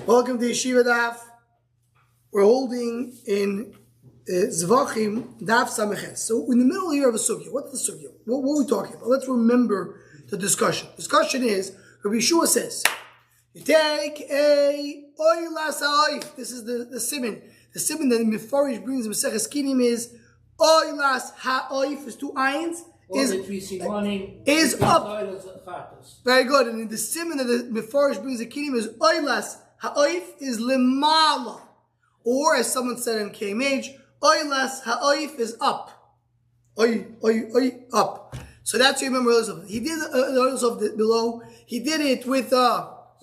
Welcome to Yeshiva Daf. We're holding in Zevachim Daf Samechet. So in the middle here of a sugya. What's the sugya? What are we talking about? Let's remember the discussion. Discussion is, Rabbi Yeshua says, you take a oilas ha'oif. This is the siman. The siman that the Mefarish brings in Yechezkel is oilas ha'oif is two ayins. Is up. Very good. And in the siman that the Mefarish brings the kinim is oilas ha'oif is lemala. Or as someone said in KMH, oilas ha'oif is up. Up. So that's what you remember. He did the oils of the below. He did it with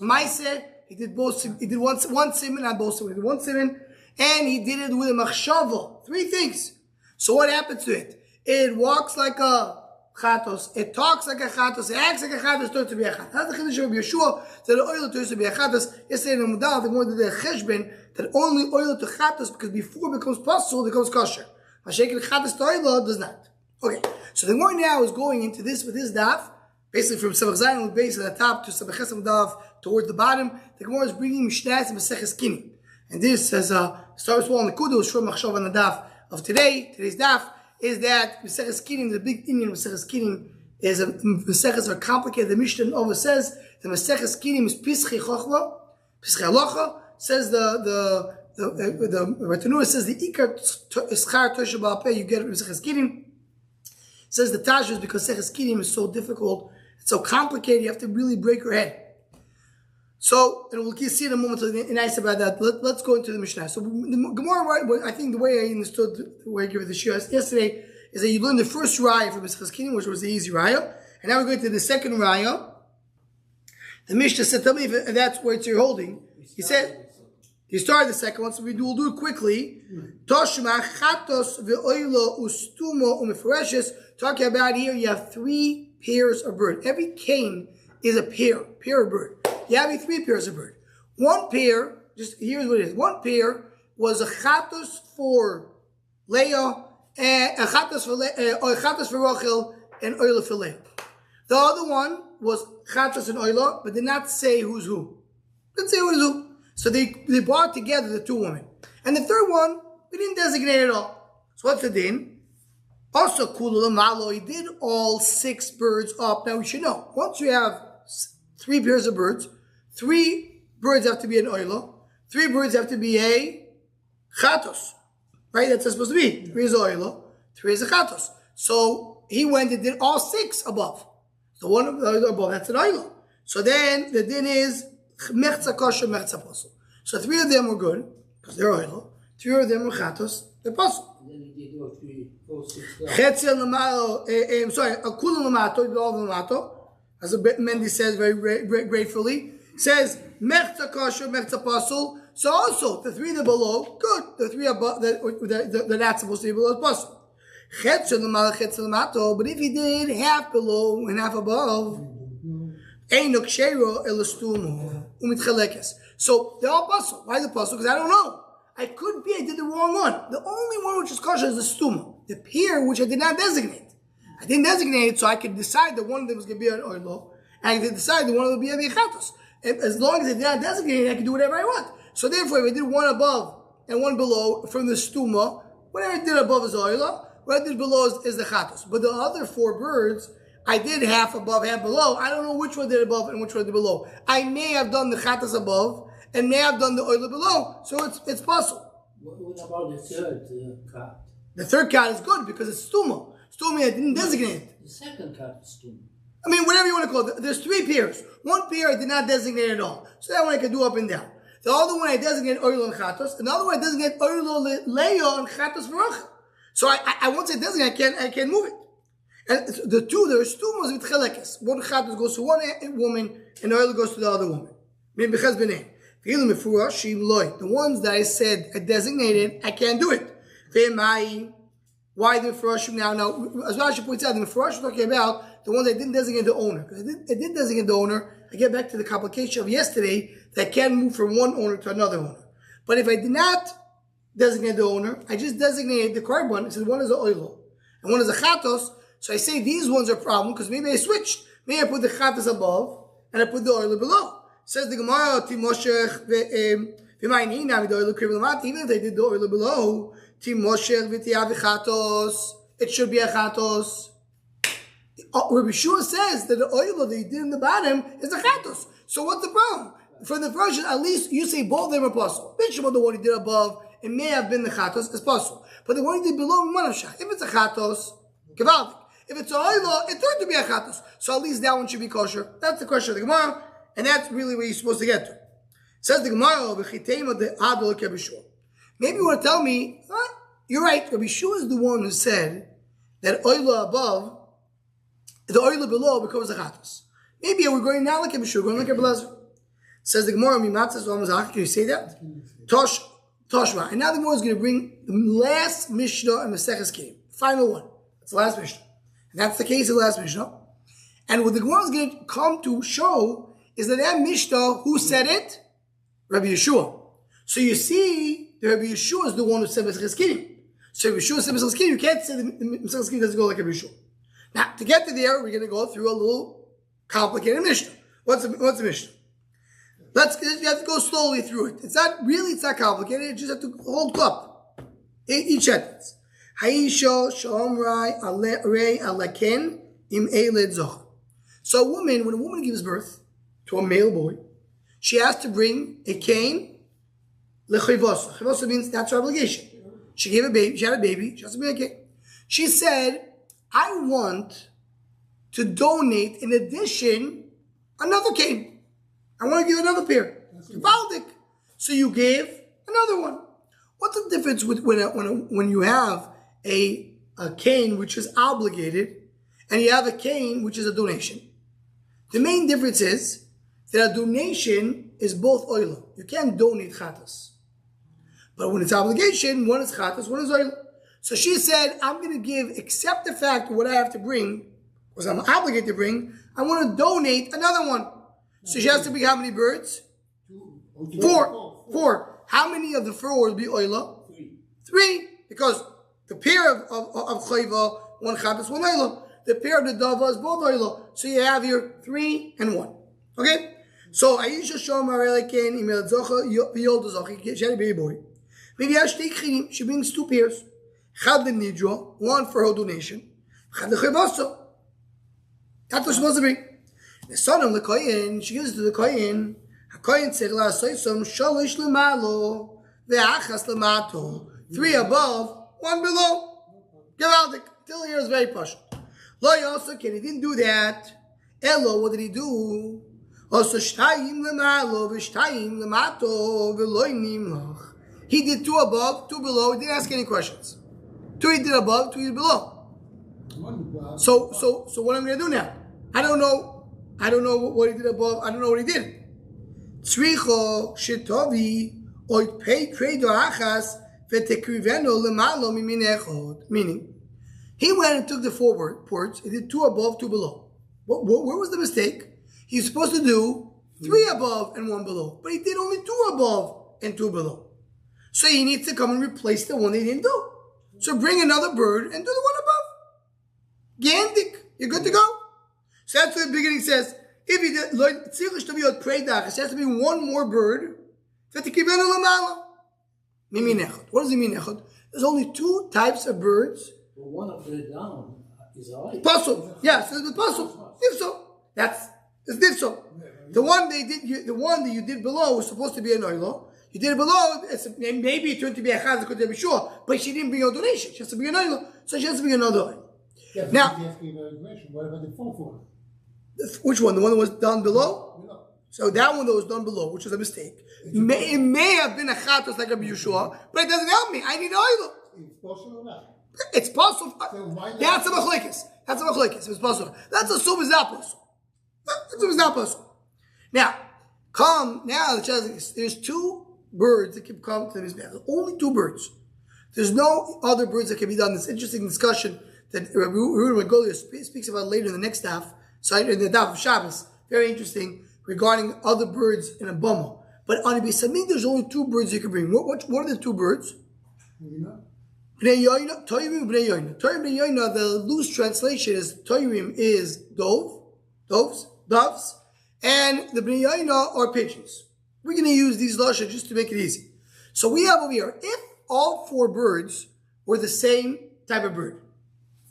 Maise. He did both. He did one siman, not both siman. He did one siman, and he did it with a machshava. Three things. So what happens to it? It walks like a chatos. It talks like a chatos. It acts like a chatos. Turns to be a chatos. That's the chiddush of Yeshua. That the oil turns to be a chatos. Yesterday in the Mudal, the more than the cheshben that only oil to chatos because before it becomes pasul, it becomes kosher. Mashiach chatos to oil does not. Okay. So the more now is going into this with this daf, basically from Zevachim with base at the top to Yechezkel daf towards the bottom. The Gemara is bringing Mishnahs and Yechezkel. And this says starts well on the kudu shur machshav on the daf of today. Today's daf is that Yechezkel, the big Indian Yechezkel is Mesechus are complicated. The Mishnah over says the Yechezkel is Pischi Chochma, Pischi Halacha. Says the Retanua says the Ikar Schar Tosha Ba'al Peh you get Yechezkel. Says the Tashus because Yechezkel is so difficult, it's so complicated. You have to really break your head. So, and we'll see in a moment nice about that. Let's go into the Mishnah. So, the Gemara, I think the way I understood the way I gave it the shir yesterday is that you learned the first raya from Yechezkel, which was the easy raya, and now we're going to the second raya. The Mishnah said, "Tell me if that's where you're holding." He said, "You started the second one, so we'll do it quickly." Toshma chatos ve'oilo ustumo umeforeshes. Talking about here, you have three pairs of bird. Every cane is a pair of bird. You have three pairs of bird. One pair, just here's what it is. One pair was a chatos for Leah, and a chatos for Rachel, and oila for Leah. The other one was chatos and oila, but did not say who's who. Didn't say who's who. So they brought together the two women. And the third one, we didn't designate at all. So what's the din? Also, Kulula Malo, he did all six birds up. Now we should know, once you have three pairs of birds, three birds have to be an oila, three birds have to be a chatos. Right? That's supposed to be. Three is oila, three is a chatos. So he went and did all six above. The one above, that's an oila. So then the din is mechza kosher, mechza pasul. So three of them were good, because they're oila. Three of them were chatos, they're pasul. Yechezkel lamato, akula lamato, you did all the lamato. As Mendy says very gratefully, says mechza kosher, mechza pasul. So also the three that below, good. The three above they're not supposed to be below is pasul. Yechezkel lamato, but if he did half below and half above, eino kshero elastumo umitchalekes. So they're all pasul. Why the pasul? Because I don't know. I did the wrong one. The only one which is kosher is the stuma, the pair which I did not designate. I didn't designate it, so I could decide that one of them was going to be an oilo, and I could decide that one of them would be a chatos. As long as I did not designate it, I could do whatever I want. So therefore, if I did one above and one below from the stuma, whatever I did above is oilo, what I did below is the chatos. But the other four birds, I did half above, half below. I don't know which one did above and which one did below. I may have done the chatos above, and may have done the oil below, so it's possible. What about the third cut? The third cut is good because it's stuma. Stuma I didn't designate it. The second cut is stuma. I mean, whatever you want to call it. There's three pairs. One pair I did not designate at all. So that one I can do up and down. The other one I designate oil and chatos. Another one I designate oil leyo and chatos v'rachel. So I once I designate, I can't move it. And the two, there's stumas with chelekes. One chatos goes to one woman, and oil goes to the other woman. The ones that I said I designated, I can't do it. Why the Mefurashim now? Now, as Rashi points out, the Mefurashim talking about the ones I didn't designate the owner. Because I did designate the owner, I get back to the complication of yesterday that I can move from one owner to another owner. But if I did not designate the owner, I just designated the korban. I said one is a oilo and one is a chatos. So I say these ones are a problem because maybe I switched. Maybe I put the chatos above and I put the oilo below. Says the Gemara, Timoshech v'mayninam v'doilu kriv. Even if they did the oil below, Timoshech v'tiavichatos. It should be a chatos. Rabbi Yeshua says that the oil that he did in the bottom is a chatos. So what's the problem? For the first, at least you say both of them are possible. Bishop, the one he did above, it may have been the chatos, it's possible. But the one he did below, if it's a chatos, gewaldig. If it's a oil, it turned to be a chatos. So at least that one should be kosher. That's the question of the Gemara, and that's really what you're supposed to get to. Says the Gemara, maybe you want to tell me, you're right, Rabbi Yeshua is the one who said that oil above, the oil below becomes a chatos. Maybe we're going now like Rabbi Yeshua, going like Rabbi Elazar. Says the Gemara, can you say that? Toshma. And now the Gemara is going to bring the last Mishnah in Maseches Kelim. Final one. That's the last Mishnah. And that's the case of the last Mishnah. And what the Gemara is going to come to show is that Mishnah, who said it? Rabbi Yeshua. So you see, the Rabbi Yeshua is the one who said Maseches Kelim. So Rabbi Yeshua said Maseches Kelim, you can't say the Maseches Kelim doesn't go like Rabbi Yeshua. Now, to get to there, we're going to go through a little complicated Mishnah. What's the Mishnah? You have to go slowly through it. It's not complicated. You just have to hold up each sentence. So when a woman gives birth to a male boy, she has to bring a cane. Lechivos. Chivos means that's her obligation. She gave a baby. She had a baby. She has to bring a cane. She said, I want to donate, in addition, another cane. I want to give another pair. So you gave another one. What's the difference with when you have a cane which is obligated and you have a cane which is a donation? The main difference is that a donation is both oil. You can't donate chatas. But when it's obligation, one is chatas, one is oil. So she said, I'm going to give, except the fact of what I have to bring, because I'm obligated to bring, I want to donate another one. So she has to bring how many birds? Four. How many of the 4 will be oila? 3. Because the pair of chayva, one chatas, one oila. The pair of the dava is both oila. So you have here 3 and 1. Okay? So Aisha Shom Arelekin Imel Zocha Yol Zocha. She had a baby boy. Maybe she brings 2 pairs. Chad the nidra, 1 for her donation. Chad the chayvaso. That's what she's supposed to bring. The son of the kohen, she gives it to the kohen. The kohen said, shalish lemalo, ve'achas lemato. 3 above, 1 below. Gewaldik. Till here is very partial. Lo yosakin, he didn't do that. Elo, what did he do? Also shtayim lemalo, v'shtayim lemato, v'loi nimlach. He did 2 above, 2 below. He didn't ask any questions. 2 he did above, 2 he did below. So what am I going to do now? I don't know what he did above. I don't know what he did. Tzricho shetovi oit pei kredo achas v'tekriveno lemalo mimin echod. Meaning, he went and took the 4 ports. He did 2 above, 2 below. Where was the mistake? He's supposed to do 3 above and 1 below, but he did only 2 above and 2 below. So he needs to come and replace the one he didn't do. So bring another bird and do the one above. Gandik, you're good to go. So that's what the beginning says. If he did, it has to be 1 more bird. What does it mean? There's only 2 types of birds. But one of the down is alright. Puzzle. Yes, it's puzzle. If so. It's if so. The one that you did below was supposed to be an oilo. You did it below, maybe it turned to be a chazak, could be sure, but she didn't bring a donation. She has to bring an oilo, so she has to bring another oil. Yeah, now, what about the 4th one? Which one? The one that was done below? No. So that one that was done below, which was a mistake. It may have been a chatos like a Yeshua, but it doesn't help me. I need oil. It's possible or not? It's possible. So That's a machlekes. That's a machlekes. It's possible. That's a sub is not possible. That's a not possible. Now, there's 2 birds that can come to the Mizbeach. Only 2 birds. There's no other birds that can be done. This interesting discussion that Ruben Regolia speaks about later in the next daf. So in the daf of Shabbos, very interesting regarding other birds in a bama. But on a Bisamig, there's only 2 birds you can bring. What are the 2 birds? Bnei Yoina, Toyrim, Bnei Yoina. Toyrim, Bnei Yoina, the loose translation is Toyrim is doves, and the Bnei Yaina are pigeons. We're going to use these lashon just to make it easy. So we have over here, if all 4 birds were the same type of bird,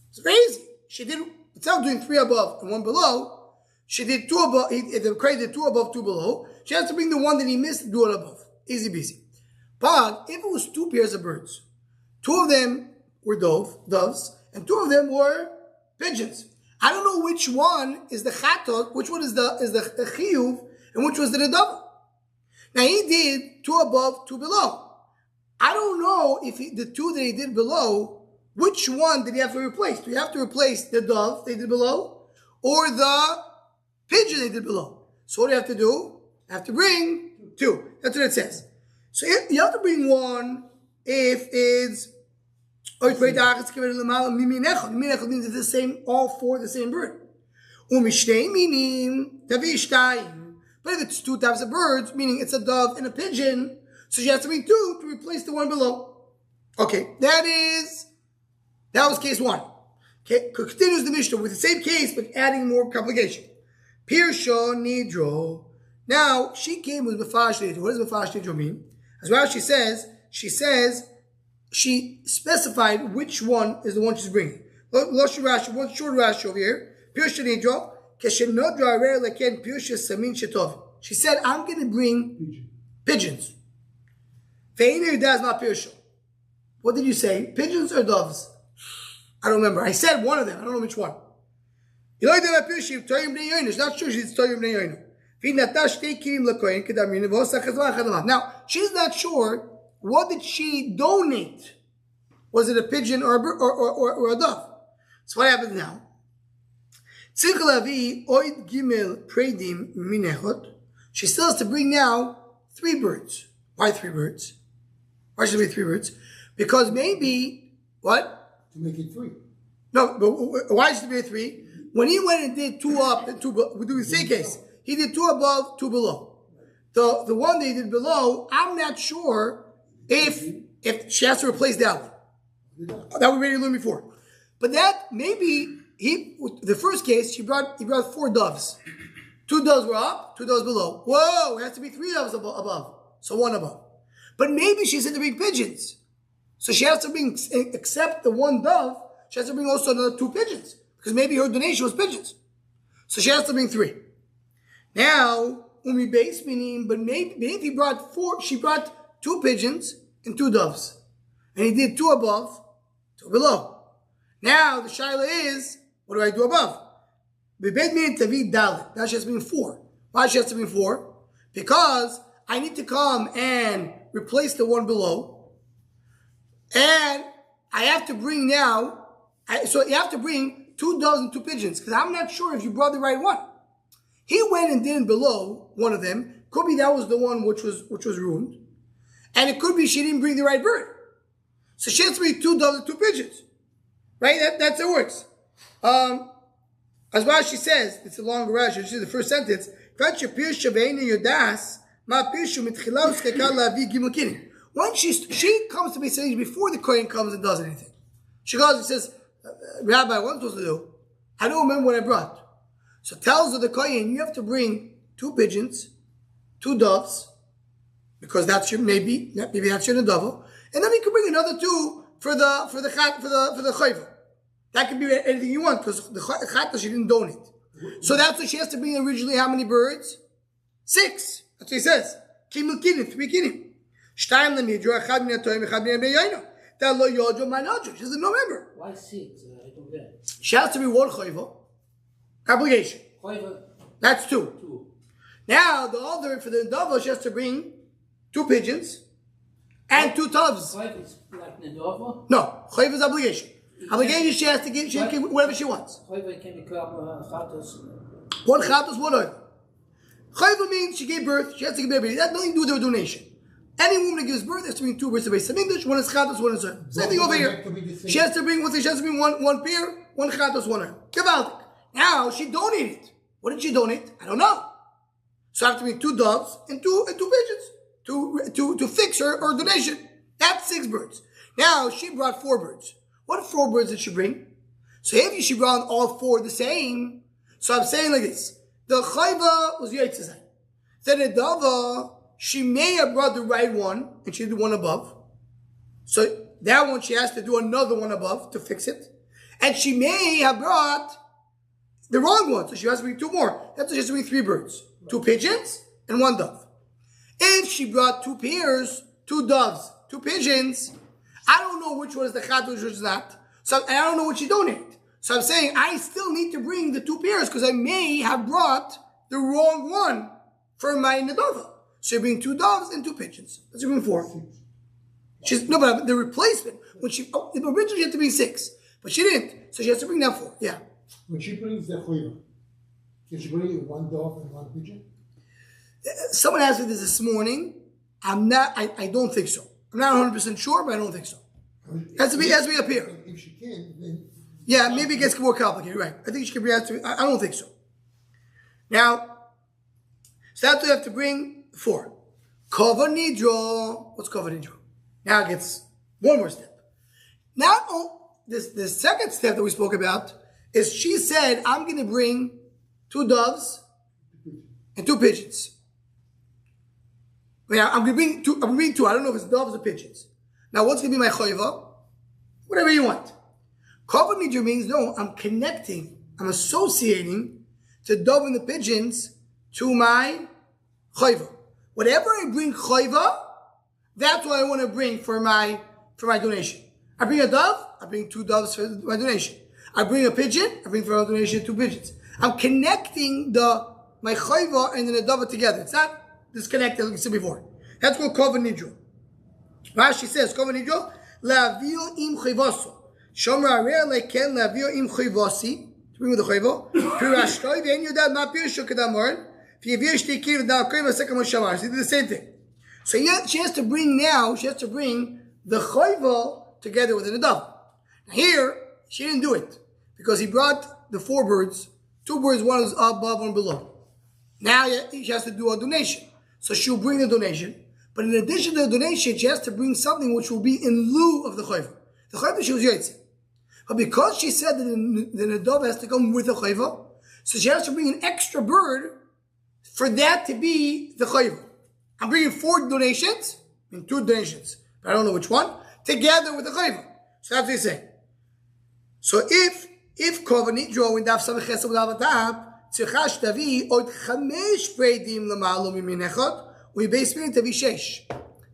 it's very easy. She did, instead of doing 3 above and 1 below, she did 2 above, the Kray did 2 above, 2 below. She has to bring the one that he missed and do it above. Easy peasy. But if it was 2 pairs of birds, 2 of them were doves, and 2 of them were pigeons. I don't know which one is the chatot, which one is the chiyuv, and which was the redava. Now he did 2 above, 2 below. I don't know if the 2 that he did below, which one did he have to replace? Do you have to replace the dove they did below, or the pigeon they did below? So what do you have to do? You have to bring 2. That's what it says. So you have to bring 1 if it's means it's the same, all 4 the same bird. But if it's 2 types of birds, meaning it's a dove and a pigeon, so she has to bring 2 to replace the one below. Okay, that was case 1. Okay, continues the Mishnah with the same case, but adding more complication. Pirsho Nidro. Now, she came with Mefash Nidro. What does Mefash Nidro mean? As well as she says, she specified which one is the one she's bringing. One short Rashi over here. Pirsho Nidro. She said, I'm going to bring pigeons. What did you say? Pigeons or doves? I don't remember. I said one of them. I don't know which one. Not sure she's Toyim Bnei Yoina. Now, she's not sure. What did she donate? Was it a pigeon or a dove? So what happens now? She still has to bring now 3 birds. Why 3 birds? Why should it be 3 birds? Because maybe, what? To make it 3. No, but why should it be 3? When he went and did 2 up and 2 below, we do the same case. He did 2 above, 2 below. The one they did below, I'm not sure if she has to replace that one. That we already learned before. But that, maybe, the first case, he brought 4 doves. 2 doves were up, 2 doves below. Whoa, it has to be 3 doves above. So 1 above. But maybe she said to bring pigeons. So she has to bring, except the 1 dove, she has to bring also another 2 pigeons. Because maybe her donation was pigeons. So she has to bring 3. Now, umi base meaning, but maybe if he brought 4, she brought 2 pigeons and 2 doves. And he did 2 above, 2 below. Now the shaila is, what do I do above? Now she has to bring 4. Why she has to bring 4? Because I need to come and replace the one below. And I have to bring now, so you have to bring 2 doves and 2 pigeons, because I'm not sure if you brought the right one. He went and did below one of them. Could be that was the one which was ruined. And it could be she didn't bring the right bird. So she has to bring 2 doves and 2 pigeons. Right? That's how it works. As well as she says, it's a long Rashi, this is the first sentence. When she comes to me saying before the Kohen comes and does anything. She goes and says, Rabbi, what am I supposed to do? I don't remember what I brought. So tells her the Kohen, you have to bring 2 pigeons, 2 doves, because that's your maybe that's your nedava, and then you can bring another 2 for the chayva. That could be anything you want, because the chata she didn't donate. So that's what she has to bring originally. How many birds? 6. That's what he says. 3 kinim. Shtayim lemidro, echad min hatoyim, echad min bnei yoino. That lo yojo my nojo. She doesn't remember. Why 6? I don't get it. She has to be 1 chayva. Obligation. Chayva. That's 2. Now the other for the nedava, she has to bring 2 pigeons and 2 doves. Chayva is like nedava? No, chayva is obligation. Obligation she has to give. She can give whatever she wants. Chayva can become chatos. 1 chatos, 1 oil. Chayva means she gave birth. She has to give baby. That has nothing to do with her donation. Any woman that gives birth has to bring 2 birds of base. Some English, 1 is chatos, 1 is oil. Same thing over here. She has to bring one pair, 1 chatos, 1 oil. Gewaltig. Now she donated. What did she donate? I don't know. So I have to bring 2 doves and 2 pigeons to fix her donation. That's 6 birds. Now she brought 4 birds. What 4 birds did she bring? So if she brought all 4 the same, so I'm saying like this. the chayva was Yechezkel. Then the dava, she may have brought the right one, and she did one above. So that one she has to do another one above to fix it. And she may have brought the wrong one, so she has to bring two more. That's just bring 3 birds. 2 pigeons and 1 dove. If she brought 2 pairs, 2 doves, 2 pigeons, I don't know which one is the chat, which is not. So I don't know what she donated. So I'm saying I still need to bring the 2 pairs because I may have brought the wrong one for my Nadova. So you bring 2 doves and 2 pigeons. Let's bring 4. But the replacement, originally she had to bring 6, but she didn't. So she has to bring down 4. Yeah. When she brings the chayva, can she bring 1 dove and 1 pigeon? Someone asked me this morning. I don't think so. I'm not 100% sure, but I don't think so. It has to be up here. If she can, then... Yeah, maybe it gets more complicated, right? I think she can bring out to me. I don't think so. Now, so that's what you have to bring 4. Kova nidro. What's kova nidro? Now it gets one more step. Now, the second step that we spoke about is she said, I'm going to bring 2 doves and 2 pigeons. I'm going to bring 2. I don't know if it's doves or pigeons. Now, what's going to be my chayva? Whatever you want. Kavod nidra means, no, I'm connecting, I'm associating the dove and the pigeons to my chayva. Whatever I bring chayva, that's what I want to bring for my donation. I bring a dove, I bring 2 doves for my donation. I bring a pigeon, I bring for my donation 2 pigeons. I'm connecting my chayva and the dove together. It's not disconnected like you said before. That's called kavod nidra. Rashi says, kavod nidra, la'avio im chayvaso. Shomra arer leken la'avio im chayvasi. To bring with the chayva. Pirashtoi ve'en yodad ma pirsho kedamor. V'yavir shtikir v'dal koyva sekam shamar. She did the same thing. So she has to bring the chayva together with the dove. Now here, she didn't do it. Because he brought the 4 birds. 2 birds, one is above, one below. Now she has to do a donation. So she'll bring the donation. But in addition to the donation, she has to bring something which will be in lieu of the chayva. The chayva she was Yetzel. But because she said that the Nadov has to come with the chayva, so she has to bring an extra bird for that to be the chayva. I'm bringing 4 donations, and 2 donations, but I don't know which one, together with the chayva. So that's what he's saying. So if kavod nidra in daf samech chesed without tap, tzricha shtavi od 5 breidim lamalo mimin echad, u'yibei tavi 6.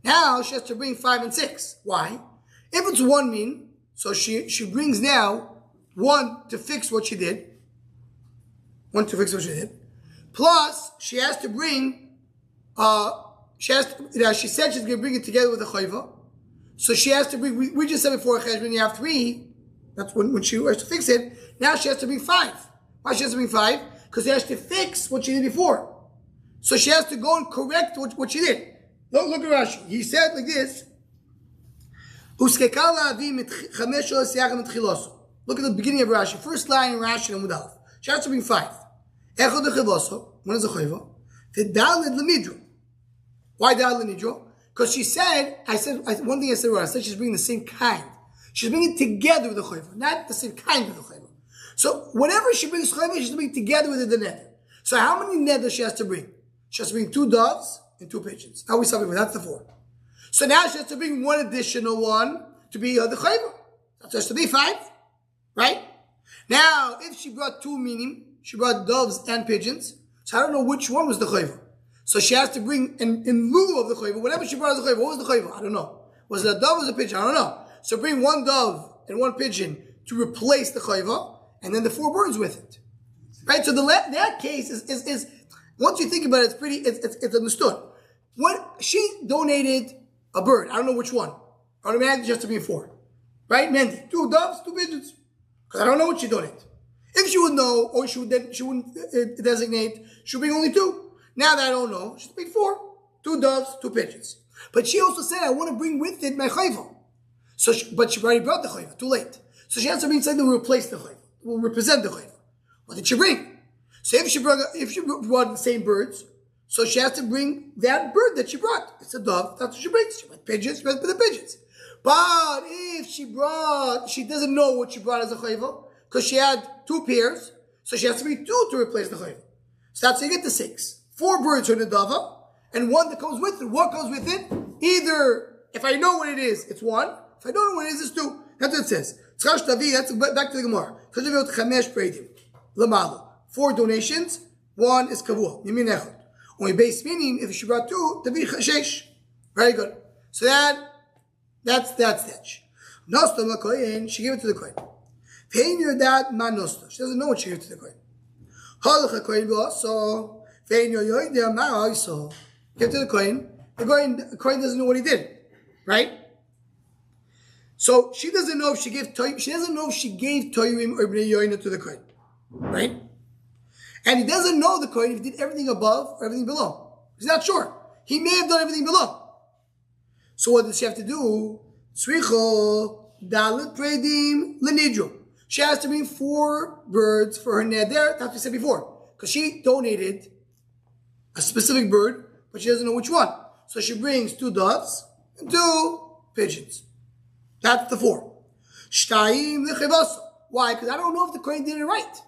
Now she has to bring 5 and 6. Why? If it's 1 min, so she brings now 1 to fix what she did. 1 to fix what she did. Plus, she has to bring, she said she's going to bring it together with the chayva. So she has to bring, we just said before, when you have 3, that's when she has to fix it. Now she has to bring 5. Why she has to bring 5? Because she has to fix what she did before. So she has to go and correct what she did. Look at Rashi. He said like this. Look at the beginning of Rashi. First line in Rashi and Mudalef. She has to bring 5. One is the chayva. Why daled l'nidro? Because she said, one thing I said wrong. I said she's bringing the same kind. She's bringing it together with the chayva, not the same kind of the chayva. So whatever she brings chayva, she's bringing together with the neder. So how many neder she has to bring? She has to bring 2 doves and 2 pigeons. Now we saw before, that's the 4. So now she has to bring 1 additional one to be the chayva. That has to be 5, right? Now, if she brought 2, meaning she brought doves and pigeons, so I don't know which one was the chayva. So she has to bring, in lieu of the chayva, whatever she brought as the chayva, what was the chayva? I don't know. Was it a dove or was it a pigeon? I don't know. So bring 1 dove and 1 pigeon to replace the chayva, and then the 4 birds with it. Right? So that case is once you think about it, it's understood. When she donated a bird, I don't know which one. Automatically just to be 4. Right? Mendy. 2 doves, 2 pigeons. Because I don't know what she donated. If she would know, or she wouldn't designate, she'll bring only 2. Now that I don't know, she'll bring 4. 2 doves, 2 pigeons. But she also said, I want to bring with it my chayva. But she already brought the chayva, too late. So she has to bring something that will replace the chayva, will represent the chayva. What did she bring? So if she brought the same birds, so she has to bring that bird that she brought. It's a dove, that's what she brings. She brought pigeons, she brought the pigeons. But if she doesn't know what she brought as a chayva, because she had 2 pairs, so she has to bring 2 to replace the chayva. So that's how you get the 6. 4 birds for Nadava, and 1 that comes with it. What comes with it? Either, if I know what it is, it's 1. If I don't know what it is, it's 2. That's what it says. That's back to the Gemara. 4 donations, 1 is kavua. Yamin echad. Only base meaning, if she brought 2, tavi shesh. Very good. So that's that. Nostam l'kohen, she gave it to the kohen. Vein your dad man nostam. She doesn't know what she gave it to the kohen. Halach kohen v'aso. Vein your yoideh ma also. Give it to the kohen. The kohen doesn't know what he did, right? So she doesn't know if she gave toyim. She doesn't know if she gave toyim or bnei yoina to the kohen, right? And he doesn't know the kohen if he did everything above or everything below. He's not sure. He may have done everything below. So what does she have to do? Tzricho dalet predim lenidro. She has to bring 4 birds for her neder. That's what we said before, because she donated a specific bird, but she doesn't know which one. So she brings 2 doves and 2 pigeons. That's the 4. Shtayim lechevasa. Why? Because I don't know if the kohen did it right.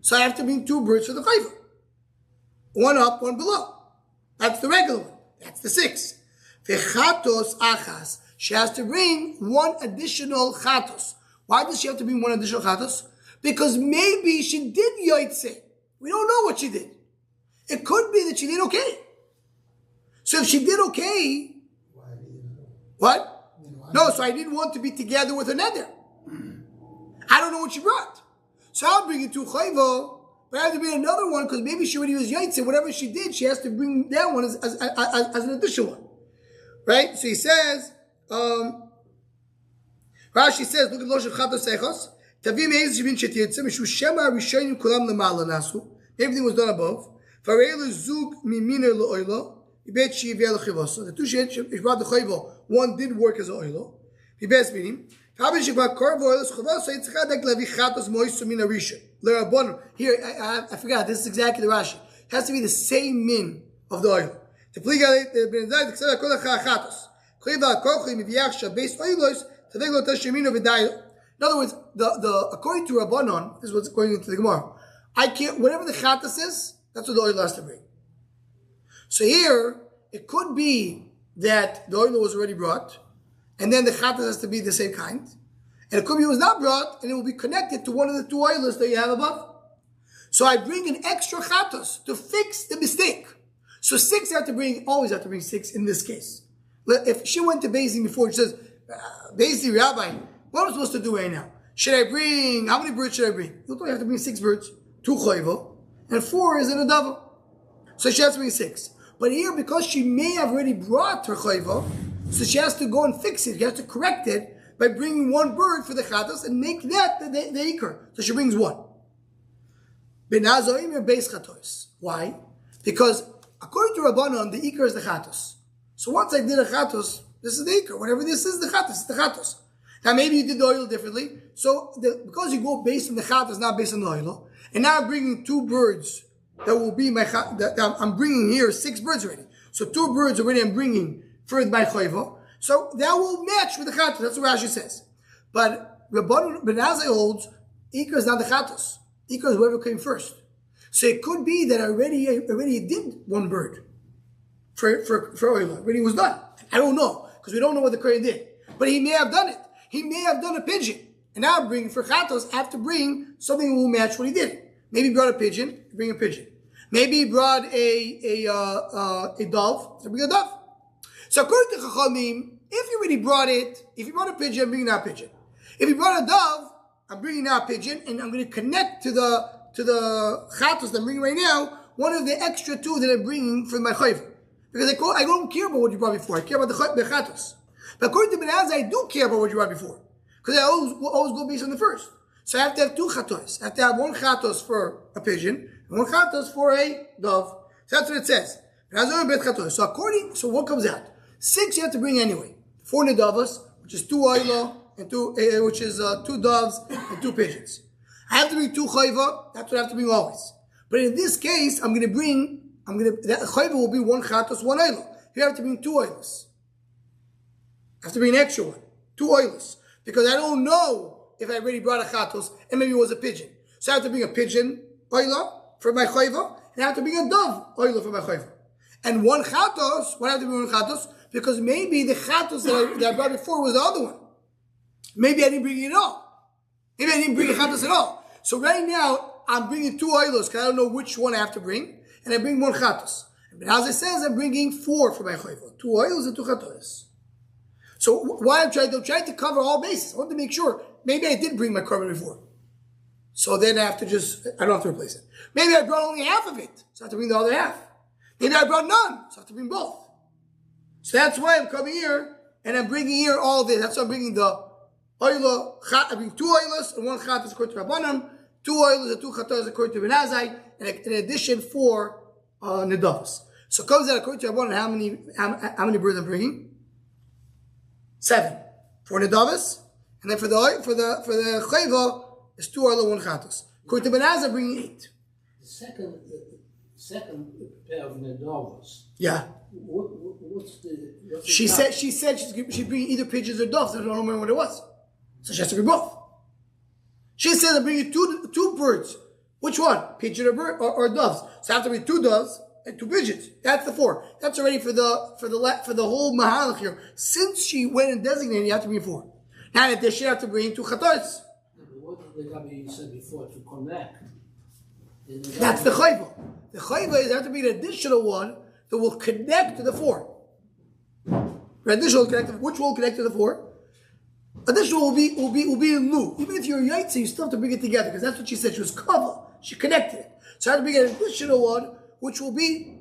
So I have to bring 2 birds for the chayva. 1 up, 1 below. That's the regular one. That's the 6. Vechatos achas. She has to bring 1 additional chatos. Why does she have to bring 1 additional chatos? Because maybe she did yoitze. We don't know what she did. It could be that she did okay. So if she did okay, what? No, so I didn't want to be together with her neder. I don't know what she brought. So I'll bring it to chayva, but I have to bring another one because maybe she already was yaitse. Whatever she did, she has to bring that one as an additional one. Right? So he says, Rashi says, look at Losh Chatos Sechos. Tavim Eiz Shivin Shetirtze, Mishu Shema Rishonim Kulam Lamala Nasu. Everything was done above. Farei Zug Miminer Lo'oilo. Ibet Shivya L'chivoso. The 2 she brought the chayva. 1 did work as an oilo. He best meaning. Here, I forgot, this is exactly the Rashi. It has to be the same min of the oil. In other words, the according to Rabbanon, this is what's according to the Gemara. I can't, whatever the chatas is, that's what the oil has to bring. So here, it could be that the oil was already brought, and then the chatas has to be the same kind. And it could be it was not brought, and it will be connected to one of the 2 oilers that you have above. So I bring an extra chatos to fix the mistake. So 6 always have to bring 6 in this case. If she went to Beis Din before, she says, Beis Din, Rabbi, what am I supposed to do right now? How many birds should I bring? You have to bring 6 birds, 2 chayva, and 4 is in a dava. So she has to bring 6. But here, because she may have already brought her chayva, so she has to go and fix it. She has to correct it by bringing 1 bird for the chatos and make that the ikar. So she brings 1. Why? Because according to Rabbanon, the ikar is the chatos. So once I did a chatos, this is the ikar. Whatever this is, the chatos, it's the chatos. Now maybe you did the oil differently. So because you go based on the chatos, not based on the oil, and now I'm bringing 2 birds that will be my I'm bringing here 6 birds already. So 2 birds already I'm bringing for my chayva. So that will match with the chatos. That's what Rashi says. But Rabban Benazai holds ikar is not the chatos. Ikar is whoever came first. So it could be that I already did 1 bird for oil. Already was done. I don't know because we don't know what the kohen did. But he may have done it. He may have done a pigeon. And now I'm bringing for chatos. I have to bring something that will match what he did. Maybe he brought a pigeon. Bring a pigeon. Maybe he brought a dove. So bring a dove. So according to Chachamim, if you already brought it, if you brought a pigeon, I'm bringing that pigeon. If you brought a dove, I'm bringing that pigeon, and I'm going to connect to the chatos that I'm bringing right now, one of the extra 2 that I'm bringing for my chayv. Because I don't care about what you brought before. I care about the chatos. But according to Benaz, I do care about what you brought before. Because I always go based on the first. So I have to have 2 chatos. I have to have 1 chatos for a pigeon, and 1 chatos for a dove. So that's what it says. So what comes out? 6 you have to bring anyway. 4 nedavos, which is 2 oilo, and 2, which is 2 doves and 2 pigeons. I have to bring 2 chayva. That's what I have to bring always. But in this case, that chayva will be 1 chatos, 1 oilo. You have to bring 2 oilos. I have to bring an extra one, 2 oilos, because I don't know if I already brought a chatos and maybe it was a pigeon. So I have to bring a pigeon oila for my chayva, and I have to bring a dove oil for my chayva. And one chatos, why have to bring one chatos? Because maybe the chatos that I brought before was the other one. Maybe I didn't bring it at all. Maybe I didn't bring a chatos at all. So right now, I'm bringing 2 oilos because I don't know which one I have to bring, and I bring 1 chatos. But as it says, I'm bringing 4 for my chayva. 2 oilos and 2 chatos. So why I'm trying to cover all bases. I want to make sure. Maybe I did bring my korban before. So then I don't have to replace it. Maybe I brought only half of it. So I have to bring the other half. Maybe I brought none. So I have to bring both. So that's why I'm coming here and I'm bringing here all this. That's why I'm bringing the oilo. I bring 2 oilos and 1 chatos according to Rabbanan, 2 oilos and 2 chatos according to Benazai, and in addition 4 nedavos. So it comes out according to Rabbanan how many birds I'm bringing? 7 for nedavos, and then for the chayva is 2 oilo 1 chatos. According to Benazai, bringing 8. The second pair of nedavos. Yeah. What's She said she's bringing either pigeons or doves. I don't remember what it was, so she has to bring both. She said I'm bringing two birds. Which one? Pigeon or bird or doves? So I have to bring 2 doves and 2 pigeons. That's the 4. That's already for the whole mahalach here. Since she went and designated, you have to bring 4. Now that they should have to bring 2 chatos. What did the Rabbi said before to connect? That's the chayva. The chayva is there to be an additional one that will connect to the 4. Additional connect, which will connect to the 4? Additional will be in lieu. Even if you're yaitse, you still have to bring it together because that's what she said. She was kava. She connected it. So I had to bring an additional one, which will be,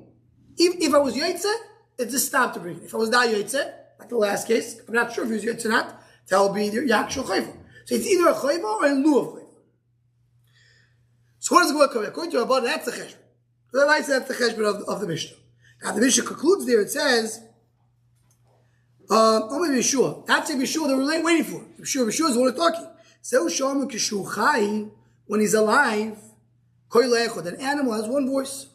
if I was yaitse, it's a stop to bring it. If I was not yaitse, like the last case, I'm not sure if he was yaitse or not, that will be either yakshul chayva. So it's either a chayva or in lieu of chayva. So what does it go according to Rabbanan? That's the cheshbon. The Rabbi said that's the cheshbon of the Mishnah. Now the Mishnah concludes there. It says, maybe Yeshua. That's a Yeshua that we're waiting for. Yeshua is the one talking. When he's alive, an animal has one voice.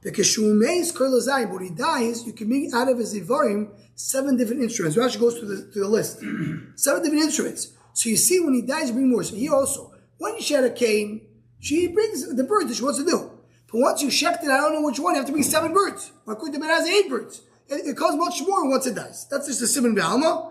When he dies, you can make out of his Zevachim 7 different instruments. Rashi goes to the list. 7 different instruments. So you see, when he dies, you bring more. So here also, when you shed a cane, she brings the bird that she wants to do. But once you shecht it, I don't know which one, you have to bring 7 birds. According to Ben has 8 birds. It costs much more once it dies. That's just a simon be'alma.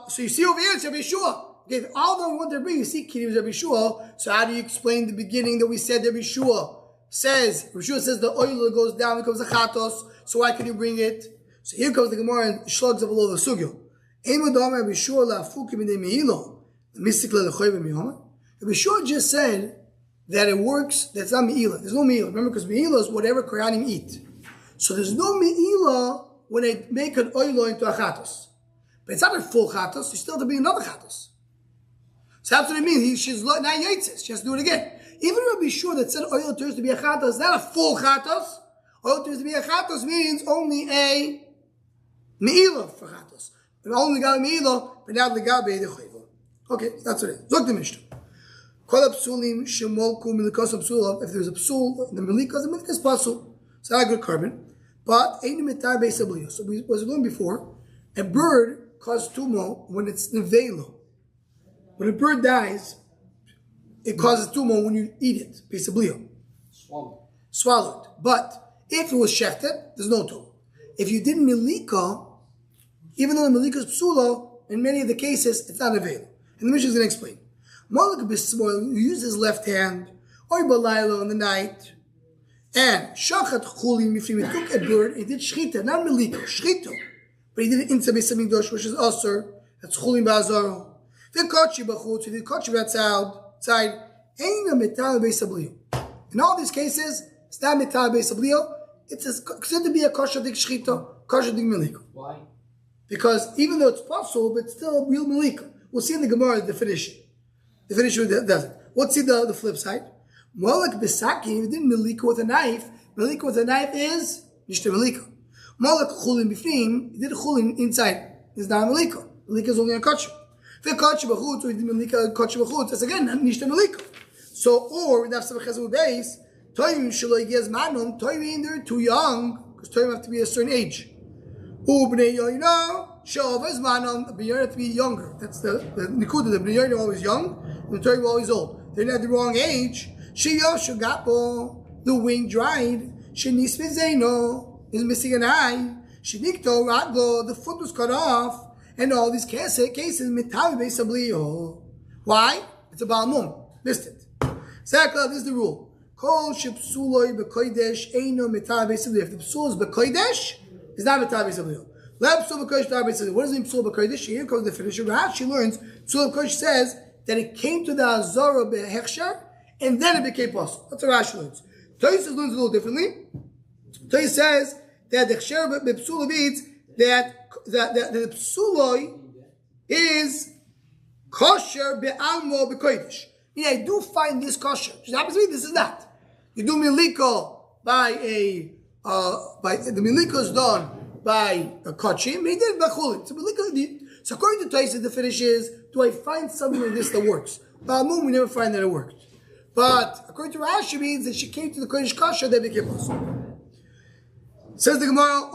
So you see over here, it's Rabbi Yeshua. Okay, although we want to bring, you see, Kiri was Rabbi Yeshua. So how do you explain the beginning that we said Rabbi Yeshua says the oil goes down, becomes a chatos. So why can you bring it? So here comes the Gemara and shlugs up below the sugyo. Rabbi Yeshua just said that it works, that's not me'ilah. There's no me'ilah. Remember, because me'ilah is whatever koyanim eat. So there's no me'ilah when they make an oilo into a chatos. But it's not a full chatos, you still have to bring another chatos. So that's what it means. She's not yaitses. She has to do it again. Even to be sure that said oil turns to be a chatos, it's not a full chatos. Oil turns to be a chatos means only a me'ilah for chatos. But only got a me'ilah, but now the gabe the chayva. Okay, that's what it is. Look the Mishnah. If there's a psul, the milika is pasul. It's not a good carbon. But so we was learned before, a bird causes tumo when it's nevelo. When a bird dies, it causes tumo when you eat it, besablio. Swallowed. But if it was shefted, there's no tumo. If you did milika, even though the milika is psulo, in many of the cases, it's not nevelo. And the Mishnah is going to explain. Malak b'smoil, you use his left hand, or balaylo in the night, and shachat chulim, if he took a bird, he did shchita, not melito, shchito, but he did it inside Beis Hamikdash, which is aser, that's chulim ba'azaro. V'kotchi b'chutz, he did kotchi outside, ain't a metal Beis Hamikdash. In all these cases, it's not metal Beis Hamikdash, it's considered to be a kosher dik shchita, kosher dik meliko. Why? Because even though it's possible, but still real meliko. We'll see in the Gemara the definition. The definition doesn't. Let's see the flip side. Malak b'saki, if you did milika with a knife, milika with a knife is nishta milika. Malak chulin b'fnim, you did chulin inside, is not milika. Milika is only a kotche. If you kotche b'chutz, or you did milika kotche b'chutz, that's again nishta milika. So, or we have some chesed base, toyim shaloi gez manom, toyim they're too young, because toyim have to be a certain age. Ubnei yoyno, shavaz manom, b'yoyno have to be younger. That's the nikuda, the b'yoyno always young, and the toyim always old. They're not the wrong age. Shiyo shugapo. the wing dried. Shenis Mizeno is missing an eye. Shenikto Raglo, the foot was cut off. And all these cases, Mitavi Beisablio. Why? It's a Balmum. Missed it. Zevachim, this is the rule. Kol Shipsuloi Bekoidesh Eino Mitavi Beisablio. If the psul is Bekoidesh, it's not Mitavi Beisablio. What does it mean Psul Bekoidesh? Here comes the finisher. Rashi learns, Psul Bekoidesh says that it came to the Azara Behechsher, and then it became possible. That's what Rashi learns. Toyis learns a little differently. Toyis says that the Chsher Bepsula means that the Psuloi is kosher be'almo bekodesh. Yeah, I do find this kosher. Which happens to me, this is not. You do miliko by the miliko is done by a kochim, and he did b'chulin. So according to Toyis, the finish is, do I find something like this that works? Ba'almum, we never find that it worked. But according to Rashi, means that she came to the kodesh kosher, that became possible. Says the Gemara,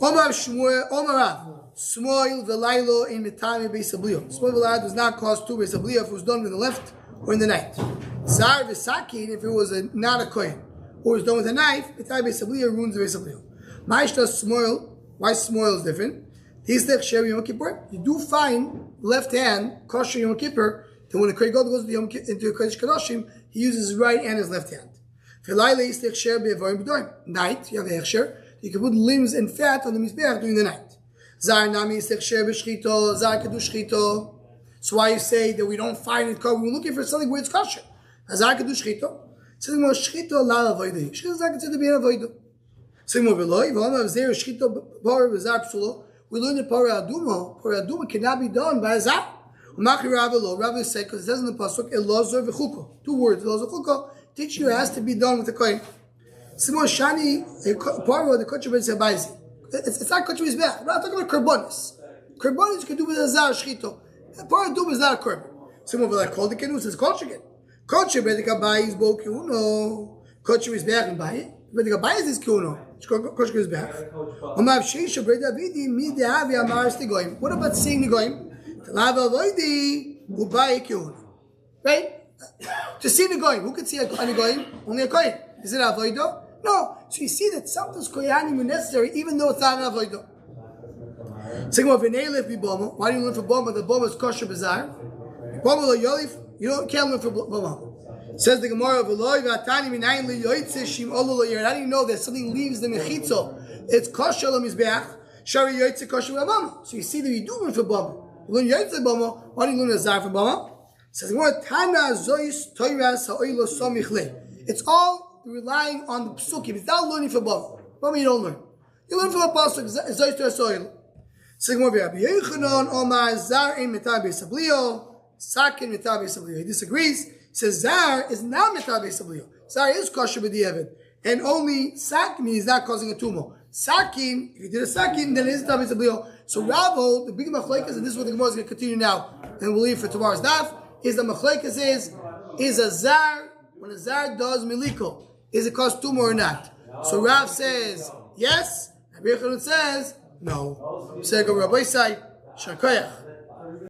Omar Shmuel, Omar Rav, Smoil v'laylo in mitami beisablio. Smoil v'laylo does not cause two beisablio if it was done in the left or in the night. Zar v'sakin, if it was not a kohen, or was done with a knife, mitami beisablio ruins the beisablio. Ma'ishta Smoil, why Smoil is different? Tislech Sher Yom Kippur, you do find left hand, kosher Yom Kippur, that when the Kohen Gadol goes into Kodesh Kadoshim, he uses his right and his left hand. Night, you have a hechsher. You can put limbs and fat on the mizbeach during the night. Zar nami hechsher b'shchito, zar kedu shchito. So why you say that we don't find it? We're looking for something where it's kosher. Zar kedu shchito. Something more shchito la avodah. Shchito is not considered to be an avodah. Something more veloy. V'hama v'zer shchito par v'zar psulo. We learn that par aduma cannot be done by a zar. U'machir Rav Rav said because it says in the pasuk elozor v'chuko. 2 words elozor v'chuko. Teaching you has to be done with the kohen. Simon Shani, part of the kosher b'tzabaizi. It's not kosher b'tzabaizi. We're not talking about korbanos. Korbanos you can do with a zar shchito. Part of the is not a korban. Simon v'la kol dikenu says kosher again. Kosher b'tzabaizi bo kiuno. Kosher b'tzabaizi b'ayi. B'tzabaizi is kiuno. Kosher b'tzabaizi. Omav sheisha b'Davidi mi de'avi amaris tigoyim. What about seeing the goyim? T'lava avoidi u'bayi kiuno. Right? To see the goyim, who can see a goyim? Only a kohen. Is it avodah? No. So you see that sometimes koyanim are necessary, even though it's not an avodah. Second one, why do you learn for boma? The boma is kosher bizarre. Boma lo yolif, you can't learn for boma. Says the Gemara, v'loi v'atani minayin li yoytze shim olo lo yer. How do you know that something leaves the mechitzo? It's kosher lo mizbeach. Shari yoytze kosher b'boma. So you see that you do learn for boma. You learn yoytze boma. Why do you learn a zar for boma? Says it's all relying on the psukim. It's not learning for Bama. Bama you don't learn. You learn from the pasuk. Zois to Soil. He disagrees. He says Zar is not mitabe sablio. Zar is kosher b'diavad, and only sakin is not causing a tumor. Sakin, if you did a sakin, then it is mitabe sablio. So Ravo, the big machlekes, and this is what the Gemara is going to continue now, and we'll leave for tomorrow's daf. Is the machlekes is a zar, when a zar does miliko, is it cause tumor or not? So Rav says yes, Rabbi Yechezkel says no. Say go Rabbi Sai, Shakoyach.